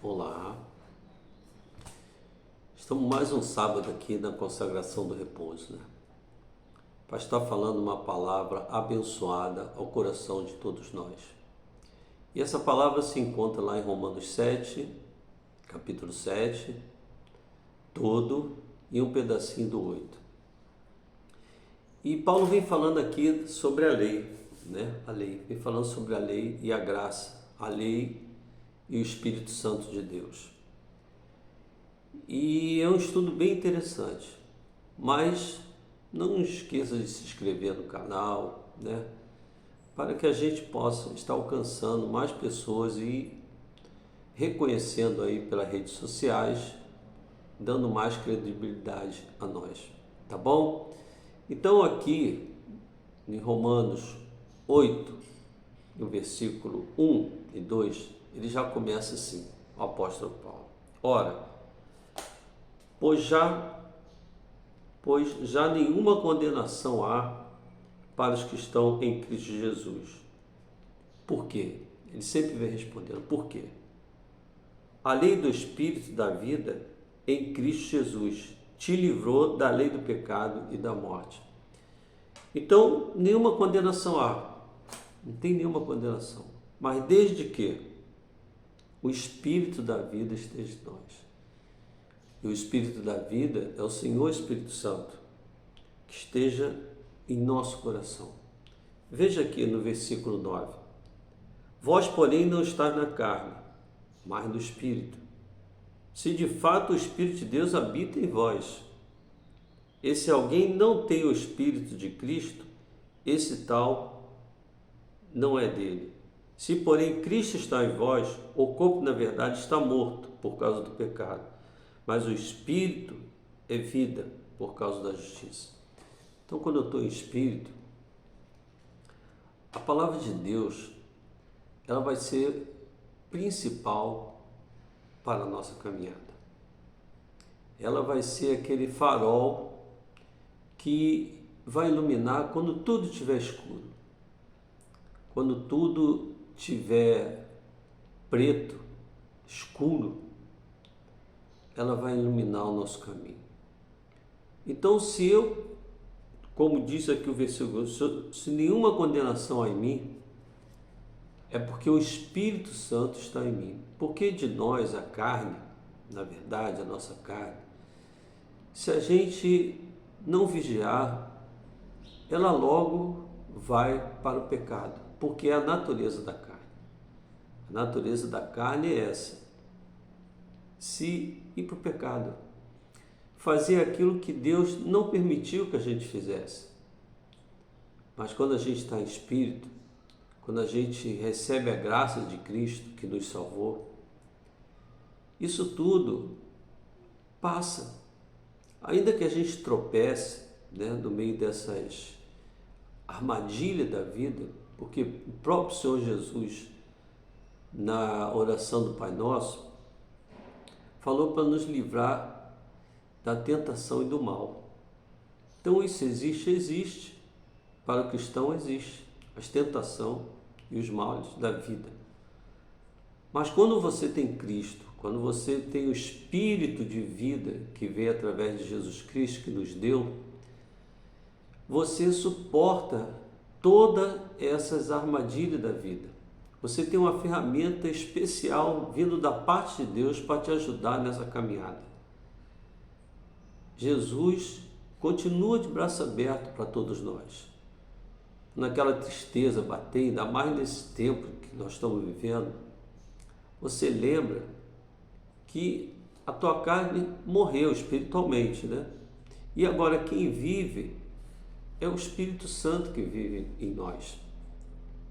Olá, estamos mais um sábado aqui na consagração do repouso, né? Para estar falando uma palavra abençoada ao coração de todos nós. E essa palavra se encontra lá em Romanos 7, capítulo 7, todo e um pedacinho do 8. E Paulo vem falando aqui sobre a lei, né? A lei, vem falando sobre a lei e a graça, a lei e o Espírito Santo de Deus. E é um estudo bem interessante, mas não esqueça de se inscrever no canal, né? Para que a gente possa estar alcançando mais pessoas e reconhecendo aí pelas redes sociais, dando mais credibilidade a nós, tá bom? Então aqui em Romanos 8, no versículo 1 e 2, ele já começa assim, o apóstolo Paulo. Ora, pois já nenhuma condenação há para os que estão em Cristo Jesus. Por quê? Ele sempre vem respondendo, por quê? A lei do Espírito da vida em Cristo Jesus te livrou da lei do pecado e da morte. Então, nenhuma condenação há. Não tem nenhuma condenação. Mas desde que o Espírito da vida esteja em nós. E o Espírito da vida é o Senhor Espírito Santo, que esteja em nosso coração. Veja aqui no versículo 9. Vós, porém, não estáis na carne, mas no Espírito. Se de fato o Espírito de Deus habita em vós. E se alguém não tem o Espírito de Cristo, esse tal não é dele. Se, porém, Cristo está em vós, o corpo, na verdade, está morto por causa do pecado, mas o Espírito é vida por causa da justiça. Então, quando eu estou em Espírito, a palavra de Deus, ela vai ser principal para a nossa caminhada. Ela vai ser aquele farol que vai iluminar quando tudo estiver escuro. Quando tudo estiver preto, escuro, ela vai iluminar o nosso caminho. Então, se eu, como diz aqui o versículo, se nenhuma condenação há em mim, é porque o Espírito Santo está em mim. Porque de nós, a carne, na verdade, a nossa carne, se a gente não vigiar, ela logo vai para o pecado, porque é a natureza da carne. A natureza da carne é essa. Se ir para o pecado. Fazer aquilo que Deus não permitiu que a gente fizesse. Mas quando a gente está em espírito, quando a gente recebe a graça de Cristo que nos salvou, isso tudo passa. Ainda que a gente tropece, né, no meio dessas armadilhas da vida, porque o próprio Senhor Jesus, na oração do Pai Nosso, falou para nos livrar da tentação e do mal. Então isso existe, para o cristão existe, as tentações e os males da vida. Mas quando você tem Cristo, quando você tem o Espírito de vida que veio através de Jesus Cristo, que nos deu, você suporta todas essas armadilhas da vida. Você tem uma ferramenta especial vindo da parte de Deus para te ajudar nessa caminhada. Jesus continua de braço aberto para todos nós. Naquela tristeza batendo, ainda mais nesse tempo que nós estamos vivendo, você lembra que a tua carne morreu espiritualmente, né? E agora quem vive é o Espírito Santo que vive em nós.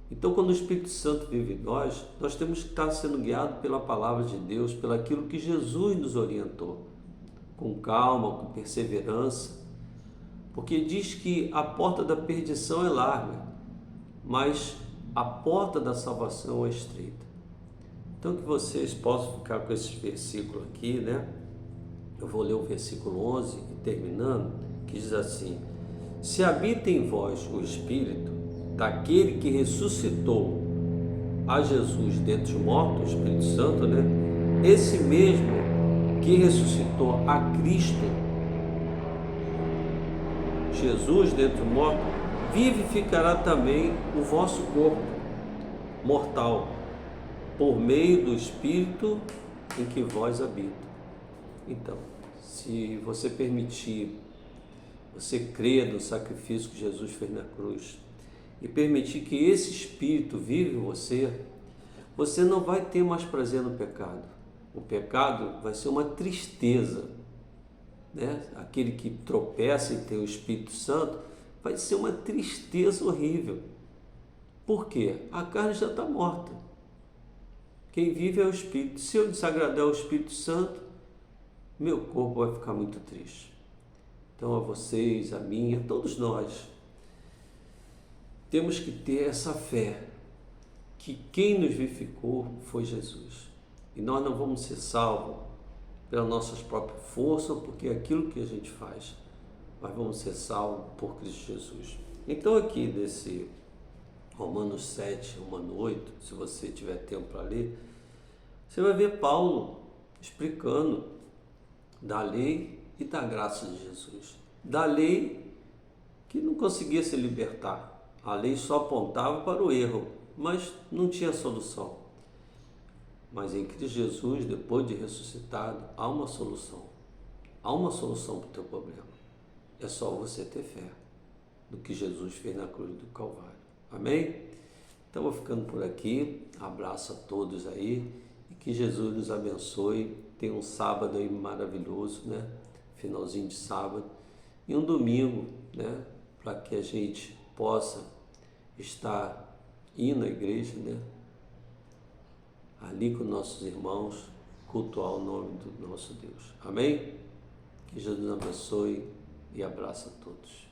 Então, quando o Espírito Santo vive em nós, nós temos que estar sendo guiados pela palavra de Deus, pelo aquilo que Jesus nos orientou, com calma, com perseverança, porque diz que a porta da perdição é larga, mas a porta da salvação é estreita. Então, que vocês possam ficar com esse versículo aqui, né? Eu vou ler o versículo 11 e terminando, que diz assim: se habita em vós o Espírito daquele que ressuscitou a Jesus dentre os mortos, o Espírito Santo, né? esse mesmo que ressuscitou a Cristo, Jesus dentre os mortos, vivificará também o vosso corpo mortal, por meio do Espírito em que vós habita. Então, se você permitir, você crer no sacrifício que Jesus fez na cruz e permitir que esse Espírito vive em você, você não vai ter mais prazer no pecado. O pecado vai ser uma tristeza, né? Aquele que tropeça e tem o Espírito Santo vai ser uma tristeza horrível. Por quê? A carne já está morta. Quem vive é o Espírito. Se eu desagradar o Espírito Santo, meu corpo vai ficar muito triste. Então, a vocês, a mim, a todos nós, temos que ter essa fé que quem nos vivificou foi Jesus. E nós não vamos ser salvos pelas nossas próprias forças, porque é aquilo que a gente faz, mas vamos ser salvos por Cristo Jesus. Então, aqui nesse Romanos 7, Romanos 8, se você tiver tempo para ler, você vai ver Paulo explicando da lei e da graça de Jesus. Da lei que não conseguia se libertar. A lei só apontava para o erro, mas não tinha solução. Mas em Cristo Jesus, depois de ressuscitado, há uma solução. Há uma solução para o teu problema. É só você ter fé no que Jesus fez na cruz do Calvário. Amém? Então, vou ficando por aqui. Abraço a todos aí. E que Jesus nos abençoe. Tenha um sábado aí maravilhoso, né? Finalzinho de sábado. E um domingo, né? Para que a gente possa estar indo à igreja, né? Ali com nossos irmãos, cultuar o nome do nosso Deus. Amém? Que Jesus nos abençoe e abraça a todos.